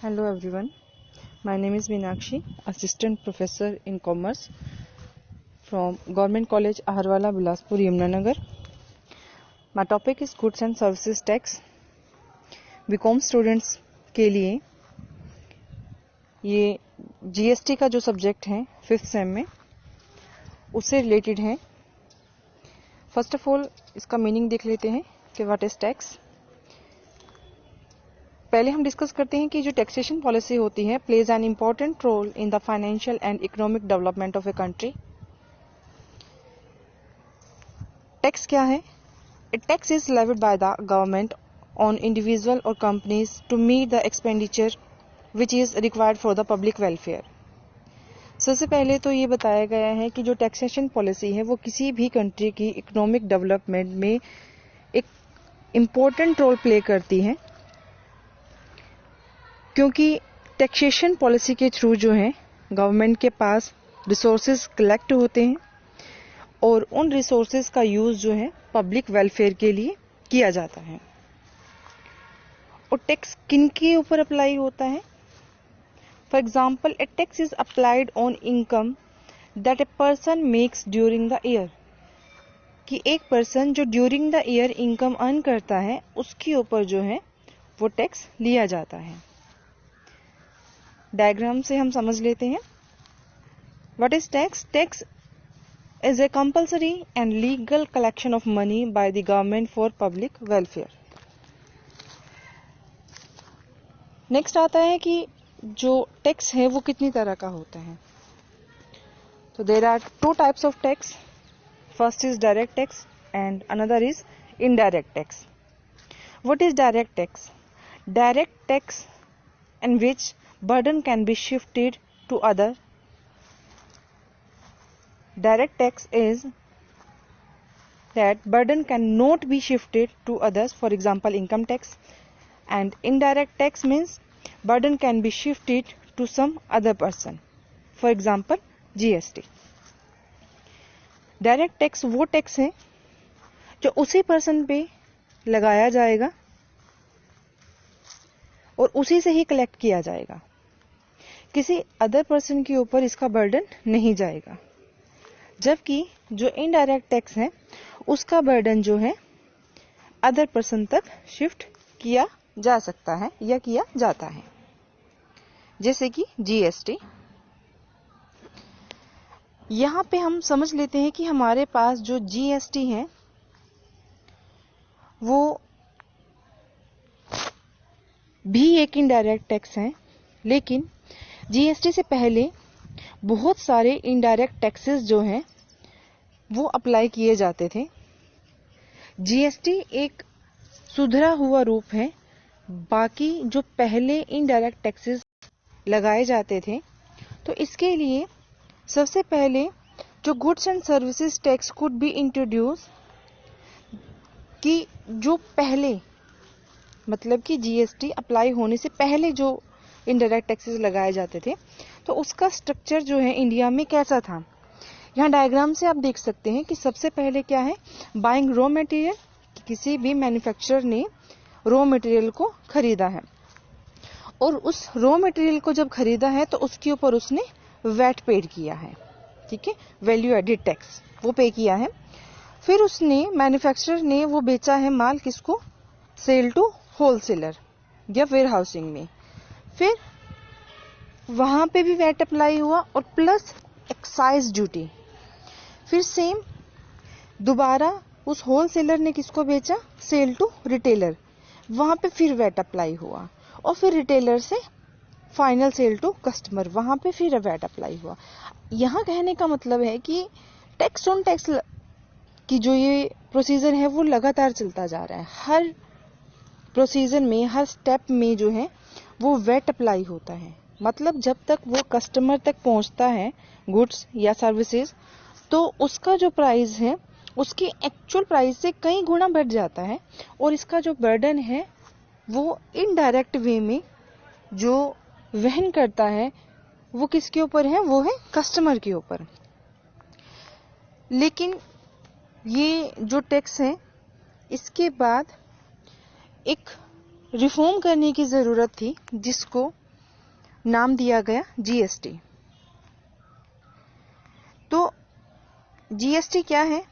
Hello everyone, my name is Meenakshi, Assistant Professor in Commerce from Government College Aharwala, Bilaspur, Yamunanagar. My topic is Goods and Services Tax. BCom students के लिए ये GST का जो subject है 5th same में उससे related है। First of all इसका मीनिंग देख लेते हैं कि व्हाट इज टैक्स। पहले हम डिस्कस करते हैं कि जो टैक्सेशन पॉलिसी होती है plays an important role in the financial and economic development of a country. Tax क्या है? A tax is levied by the government on individual or companies to meet the expenditure which is required for the public welfare। सबसे पहले तो ये बताया गया है कि जो टैक्सेशन पॉलिसी है वो किसी भी कंट्री की इकोनॉमिक डेवलपमेंट में एक इम्पोर्टेंट रोल प्ले करती है, क्योंकि टैक्सेशन पॉलिसी के थ्रू जो है गवर्नमेंट के पास रिसोर्सेज कलेक्ट होते हैं और उन रिसोर्सेज का यूज जो है पब्लिक वेलफेयर के लिए किया जाता है। और टैक्स किन के ऊपर अप्लाई होता है? For example, A tax is applied on income that a person makes during the year, कि एक पर्सन जो during the year income earn करता है उसके ऊपर जो है वो टैक्स लिया जाता है। डायग्राम से हम समझ लेते हैं what is tax. Tax is a compulsory and legal collection of money by the government for public welfare. Next आता है कि जो टैक्स है वो कितनी तरह का होता है। तो there are 2 types of tax. First is direct tax and another is indirect tax. What is direct tax? Direct tax in which burden can be shifted to other. Direct tax is that burden cannot be shifted to others, for example income tax, and indirect tax means burden can be shifted to some other person, for example GST. Direct tax वो tax है जो उसी person पे लगाया जाएगा और उसी से ही कलेक्ट किया जाएगा, किसी अदर पर्सन के ऊपर इसका बर्डन नहीं जाएगा। जबकि जो इनडायरेक्ट टैक्स है उसका बर्डन जो है अदर पर्सन तक शिफ्ट किया जा सकता है या किया जाता है, जैसे कि जीएसटी। यहां पे हम समझ लेते हैं कि हमारे पास जो जीएसटी है वो भी एक इनडायरेक्ट टैक्स है, लेकिन जीएसटी से पहले बहुत सारे इनडायरेक्ट टैक्सेस जो हैं वो अप्लाई किए जाते थे। जीएसटी एक सुधरा हुआ रूप है बाकी जो पहले इनडायरेक्ट टैक्सेस लगाए जाते थे। तो इसके लिए सबसे पहले जो goods and services tax could be introduce, कि जो पहले मतलब कि जीएसटी अप्लाई होने से पहले जो इनडायरेक्ट टैक्सेस लगाए जाते थे तो उसका स्ट्रक्चर जो है इंडिया में कैसा था। यहाँ डायग्राम से आप देख सकते हैं कि सबसे पहले क्या है, बाइंग रॉ मटेरियल। किसी भी मैन्युफैक्चरर ने रॉ मटेरियल को खरीदा है और उस रॉ मटेरियल को जब खरीदा है तो उसके ऊपर उसने वैट पेड किया है, ठीक है, वैल्यू एडेड टैक्स वो पे किया है। फिर उसने मैन्युफैक्चरर ने वो बेचा है माल किसको? सेल टू होलसेलर या वेयर हाउसिंग में। फिर वहां पे भी वैट अप्लाई हुआ और प्लस एक्साइज ड्यूटी। फिर सेम दोबारा उस होलसेलर ने किसको बेचा? सेल टू रिटेलर, वहां पे फिर वैट अप्लाई हुआ और फिर रिटेलर से फाइनल सेल टू कस्टमर, वहां पे फिर वैट अप्लाई हुआ। यहाँ कहने का मतलब है कि टैक्स ऑन टैक्स की जो ये प्रोसीजर है वो लगातार चलता जा रहा है। हर प्रोसीजर में, हर स्टेप में जो है वो वैट अप्लाई होता है। मतलब जब तक वो कस्टमर तक पहुंचता है गुड्स या सर्विसेज तो उसका जो प्राइस है उसकी एक्चुअल प्राइस से कई गुना बढ़ जाता है और इसका जो बर्डन है वो इनडायरेक्ट वे में जो वहन करता है वो किसके ऊपर है? वो है कस्टमर के ऊपर। लेकिन ये जो टैक्स है इसके बाद एक रिफॉर्म करने की जरूरत थी जिसको नाम दिया गया जीएसटी। तो जीएसटी क्या है?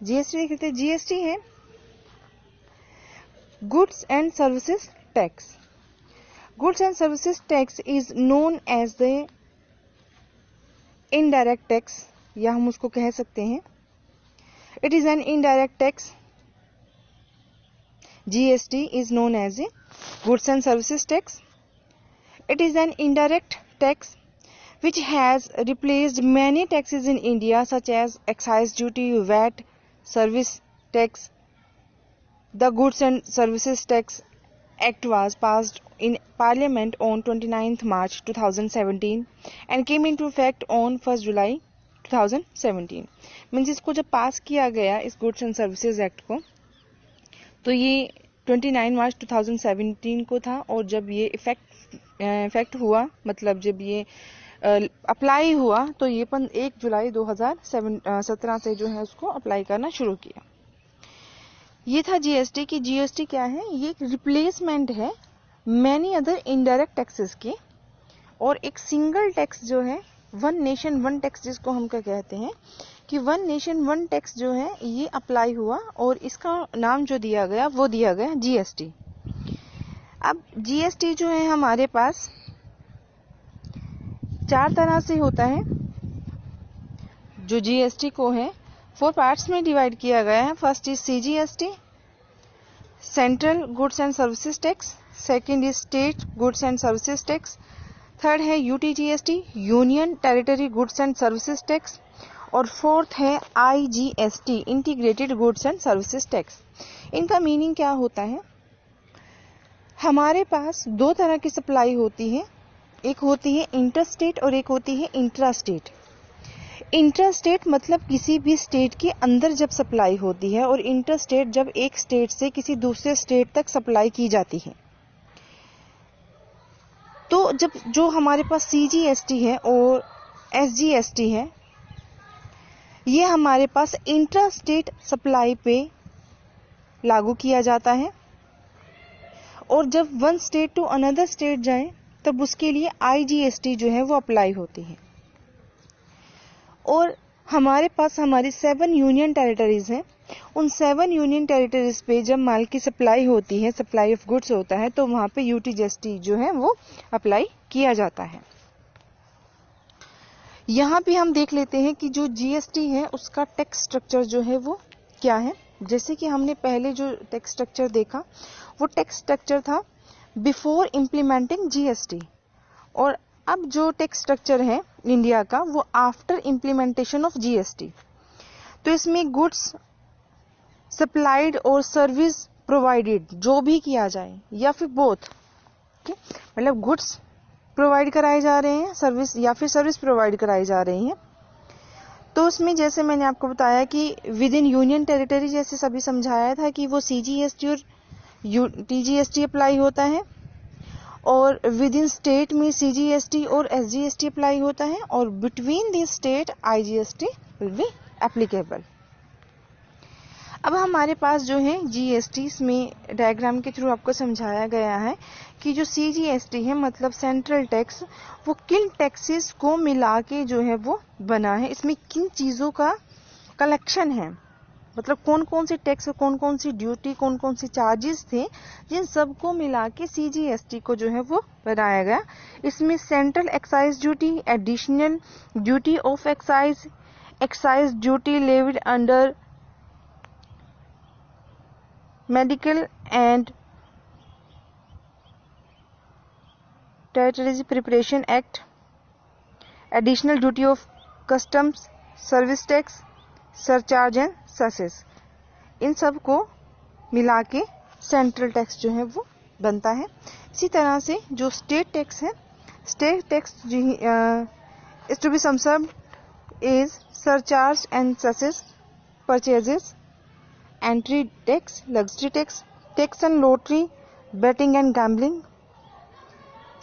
जीएसटी कहते हैं, जीएसटी है goods and services tax. Goods and services tax is known as the indirect tax, या हम उसको कह सकते हैं it is an indirect tax. GST is known as a goods and services tax. It is an indirect tax which has replaced many taxes in India such as excise duty, VAT, service tax. The Goods and Services Tax Act was passed in Parliament on 29th March 2017 and came into effect on 1st July 2017. Means इसको जब पास किया गया इस goods and services act को, तो ये 29 मार्च 2017 को था, और जब ये इफेक्ट हुआ, मतलब जब ये अप्लाई हुआ, तो ये 1 जुलाई 2017 से जो है उसको अप्लाई करना शुरू किया। ये था जीएसटी की। जीएसटी क्या है? ये एक रिप्लेसमेंट है मैनी अदर इनडायरेक्ट टैक्सेस की, और एक सिंगल टैक्स जो है, वन नेशन वन टैक्स जिसको हम क्या कहते हैं, कि वन नेशन वन टैक्स जो है ये अप्लाई हुआ, और इसका नाम जो दिया गया वो दिया गया जीएसटी। अब जीएसटी जो है हमारे पास 4 तरह से होता है। जो जीएसटी को है 4 पार्ट्स में डिवाइड किया गया है। First is CGST, central goods and services tax. Second is state goods and services tax. Third है UTGST, union territory goods and services tax. और फोर्थ है IGST, integrated goods and services tax. इनका meaning क्या होता है? हमारे पास 2 तरह की सप्लाई होती है, एक होती है इंटर स्टेट और एक होती है इंट्रा स्टेट। इंटर स्टेट मतलब किसी भी स्टेट के अंदर जब सप्लाई होती है, और इंटर स्टेट जब एक स्टेट से किसी दूसरे स्टेट तक सप्लाई की जाती है। तो जब जो हमारे पास सीजीएसटी है और एसजीएसटी है, ये हमारे पास इंट्रा स्टेट सप्लाई पे लागू किया जाता है, और जब one state to another state जाए तब उसके लिए आईजीएसटी जो है वो अप्लाई होती है। और हमारे पास हमारी 7 यूनियन टेरिटरीज हैं। उन 7 यूनियन टेरिटरीज पे जब माल की सप्लाई होती है, सप्लाई ऑफ गुड्स होता है, तो वहां पे यूटीजीएसटी जो है वो अप्लाई किया जाता है। यहाँ पे हम देख लेते हैं कि जो जीएसटी है उसका टैक्स स्ट्रक्चर जो है वो क्या है। जैसे कि हमने पहले जो टैक्स स्ट्रक्चर देखा, वो टैक्स स्ट्रक्चर था बिफोर इम्प्लीमेंटिंग जीएसटी, और अब जो टैक्स स्ट्रक्चर है इंडिया का वो आफ्टर इम्प्लीमेंटेशन ऑफ जीएसटी। तो इसमें गुड्स सप्लाइड और सर्विस प्रोवाइडेड जो भी किया जाए, या फिर बोथ, मतलब गुड्स प्रोवाइड कराए जा रहे हैं सर्विस, या फिर सर्विस प्रोवाइड कराई जा रही है। तो उसमें जैसे मैंने आपको बताया कि विद इन यूनियन टेरिटरी, जैसे सभी समझाया था कि वो सीजीएसटी और टीजीएसटी अप्लाई होता है, और विद इन स्टेट में सीजीएसटी और एसजीएसटी अप्लाई होता है, और between this state IGST will be applicable. अब हमारे पास जो है जीएसटी, इसमें डायग्राम के थ्रू आपको समझाया गया है कि जो सीजीएसटी है मतलब सेंट्रल टैक्स, वो किन टैक्सेस को मिला के जो है वो बना है। इसमें किन चीज़ों का कलेक्शन है, मतलब कौन कौन से टैक्स, कौन कौन सी ड्यूटी, कौन कौन सी चार्जेस थे, जिन सबको मिला के सीजीएसटी को जो है वो बनाया गया। इसमें central excise duty, additional duty of excise, excise duty levied under medical and territory preparation act, additional duty of customs, service tax, surcharge and cesses, इन सब को मिला के सेंट्रल टैक्स जो है वो बनता है। इसी तरह से जो स्टेट टैक्स है, state tax is to be subsumed is surcharge and cesses, purchases, entry tax, luxury tax, tax and lottery, betting and gambling,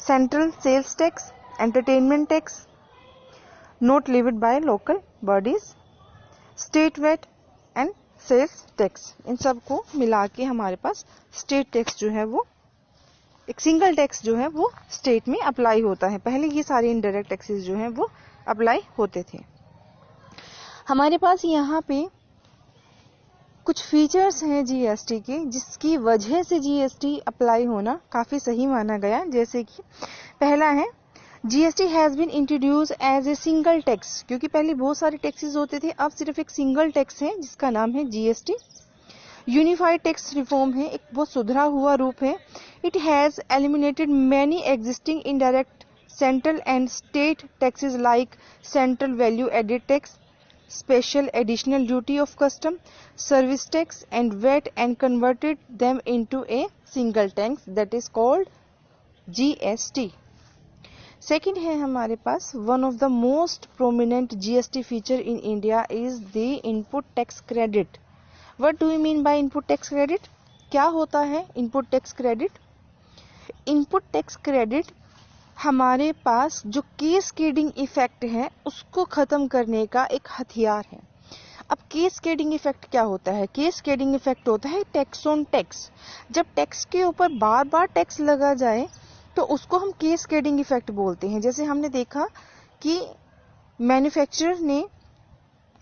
central sales tax, entertainment tax not levied by local bodies, state VAT and sales tax. इन सब को मिला के हमारे पास state tax जो है वो एक सिंगल टैक्स जो है वो स्टेट में अप्लाई होता है। पहले ये सारे इनडायरेक्ट टैक्सेस जो हैं वो अप्लाई होते थे। हमारे पास यहाँ पे कुछ फीचर्स हैं जीएसटी के जिसकी वजह से जीएसटी अप्लाई होना काफी सही माना गया। जैसे कि पहला है, GST has been introduce as a single tax, क्योंकि पहले बहुत सारे टैक्सेस होते थे, अब सिर्फ एक सिंगल टैक्स है जिसका नाम है जीएसटी। यूनिफाइड टैक्स रिफॉर्म है, एक बहुत सुधरा हुआ रूप है। It has eliminated many existing indirect central and state taxes like central value added tax, special additional duty of custom, service tax and VAT and converted them into a single tax that is called GST. Second है हमारे पास, one of the most prominent GST feature in India is the input tax credit. What do you mean by input tax credit? क्या होता है input tax credit? Input tax credit हमारे पास जो cascading effect है उसको खत्म करने का एक हथियार है। अब कैस्केडिंग इफेक्ट क्या होता है? कैस्केडिंग इफेक्ट होता है टैक्स ऑन टैक्स। जब टैक्स के ऊपर बार बार टैक्स लगा जाए तो उसको हम कैस्केडिंग इफेक्ट बोलते हैं। जैसे हमने देखा कि मैन्युफैक्चरर ने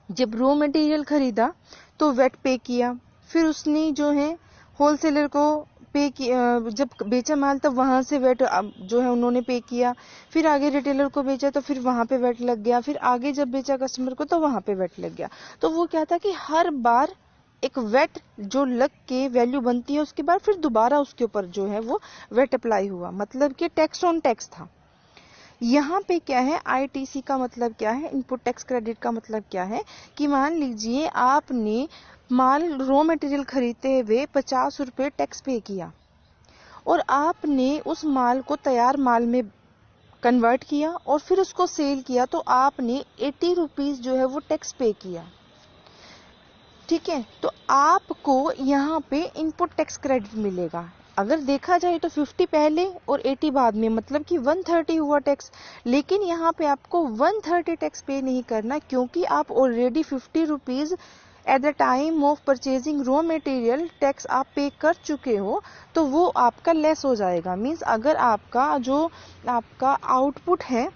जब रॉ मटेरियल खरीदा तो वेट पे किया, फिर उसने जो है होलसेलर को पे किया, जब बेचा माल तब वहां से वेट जो है उन्होंने पे किया, फिर आगे रिटेलर को बेचा तो फिर वहां पे वेट लग गया, फिर आगे जब बेचा कस्टमर को तो वहां पे वेट लग गया। तो वो क्या था कि हर बार एक वेट जो लग के वैल्यू बनती है उसके बाद फिर दोबारा उसके ऊपर जो है वो वेट अप्लाई हुआ, मतलब कि टैक्स ऑन टैक्स था। यहाँ पे क्या है, आईटीसी का मतलब क्या है, इनपुट टैक्स क्रेडिट का मतलब क्या है कि मान लीजिए आपने माल रॉ मटेरियल खरीदते हुए 50 रुपए टैक्स पे किया और आपने उस माल को तैयार माल में कन्वर्ट किया और फिर उसको सेल किया तो आपने 80 रुपीज जो है वो टैक्स पे किया। ठीक है, तो आपको यहाँ पे इनपुट टैक्स क्रेडिट मिलेगा। अगर देखा जाए तो 50 पहले और 80 बाद में, मतलब कि 130 हुआ टैक्स। लेकिन यहाँ पे आपको 130 टैक्स पे नहीं करना क्योंकि आप already 50 rupees at the time of purchasing raw material tax आप पे कर चुके हो, तो वो आपका लेस हो जाएगा। मींस अगर आपका जो आपका आउटपुट है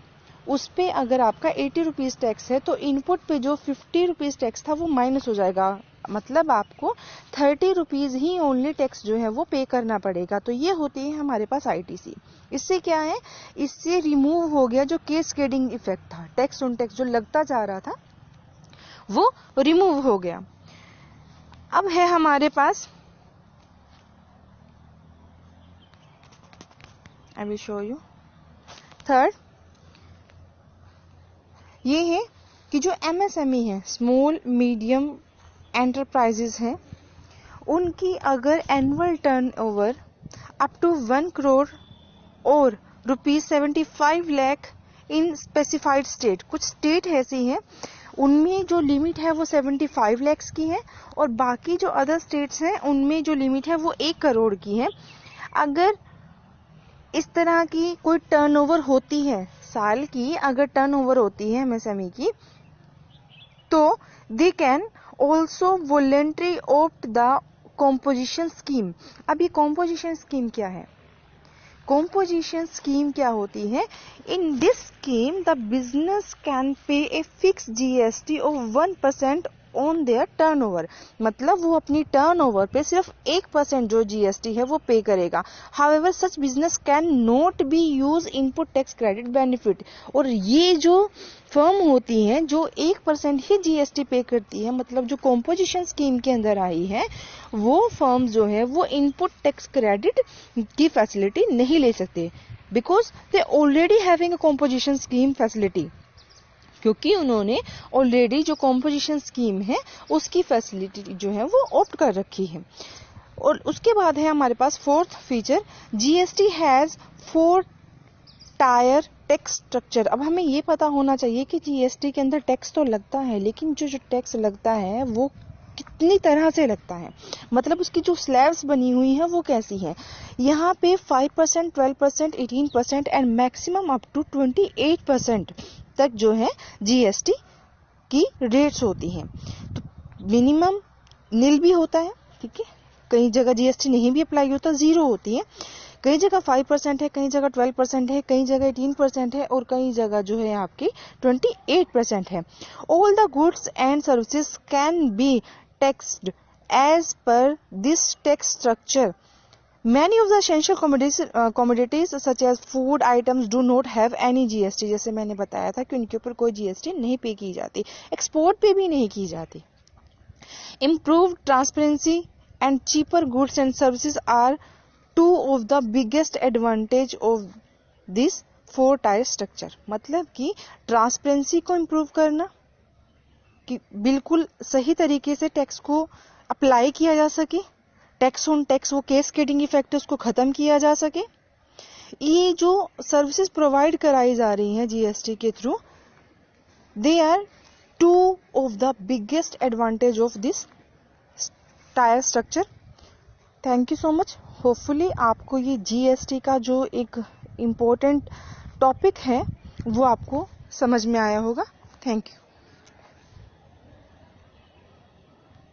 उस पे अगर आपका 80 रुपीज टैक्स है तो इनपुट पे जो 50 रुपीज टैक्स था वो माइनस हो जाएगा, मतलब आपको 30 रुपीज ही ओनली टैक्स जो है वो पे करना पड़ेगा। तो ये होती है हमारे पास आईटीसी। इससे क्या है, इससे रिमूव हो गया जो कैस्केडिंग इफेक्ट था, टैक्स ऑन टैक्स जो लगता जा रहा था वो रिमूव हो गया। अब है हमारे पास, I will show you third, ये है कि जो एमएसएमई है, स्मॉल मीडियम एंटरप्राइजेस हैं, उनकी अगर annual turnover up to 1 crore और ₹75 लाख इन स्पेसिफाइड स्टेट, कुछ स्टेट ऐसी हैं उनमें जो लिमिट है वो 75 लाख की है और बाकी जो अदर स्टेट्स हैं उनमें जो लिमिट है वो 1 करोड़ की है। अगर इस तरह की कोई टर्नओवर होती है, साल की अगर टर्नओवर होती है एमएसएमई की, तो they can also voluntary opt the composition scheme. अब ये कॉम्पोजिशन स्कीम क्या है? कॉम्पोजिशन स्कीम क्या होती है? In this scheme the business can pay a fix GST of 1% on their turnover, मतलब वो अपनी टर्नओवर पे सिर्फ 1% जो जीएसटी है वो पे करेगा। However such business can not be use input tax credit benefit. और ये जो फर्म होती हैं जो 1% ही जीएसटी पे करती है, मतलब जो कॉम्पोजिशन स्कीम के अंदर आई है, वो फर्म जो है वो इनपुट टैक्स क्रेडिट की फैसिलिटी नहीं ले सकते, because they already having a composition scheme facility, क्योंकि उन्होंने ऑलरेडी जो कॉम्पोजिशन स्कीम है उसकी फैसिलिटी जो है वो ऑप्ट कर रखी है। और उसके बाद है हमारे पास fourth feature, GST has 4 tier tax structure. अब हमें ये पता होना चाहिए कि जीएसटी के अंदर टैक्स तो लगता है, लेकिन जो टैक्स लगता है वो कितनी तरह से लगता है, मतलब उसकी जो स्लैब्स बनी हुई है वो कैसी है। यहाँ पे 5%, 12%, 18% एंड मैक्सिमम अप टू 28% तक जो है जीएसटी की रेट्स होती हैं। तो मिनिमम नील भी होता है, ठीक है, कई जगह जीएसटी नहीं भी अप्लाई होता, 0 होती है, कई जगह 5% है, कई जगह 12% है, कई जगह 18% है और कई जगह जो है आपकी 28% है। All the goods and services can be taxed as per this tax structure. Many of the essential commodities such as food items do not have any GST। जैसे मैंने बताया था कि उनके ऊपर कोई GST नहीं पे की जाती, एक्सपोर्ट पे भी नहीं की जाती। Improved transparency and cheaper goods and services are two of the biggest advantage of this four tier structure। मतलब कि ट्रांसपेरेंसी को इम्प्रूव करना, कि बिल्कुल सही तरीके से टैक्स को अप्लाई किया जा सके, टैक्स ऑन टैक्स वो कैस्केडिंग इफेक्ट है उसको खत्म किया जा सके। ये जो सर्विसेज प्रोवाइड कराई जा रही हैं जीएसटी के through, they are two of the biggest advantage of this tier structure. Thank you so much. Hopefully आपको ये जीएसटी का जो एक इम्पोर्टेंट टॉपिक है वो आपको समझ में आया होगा। Thank you.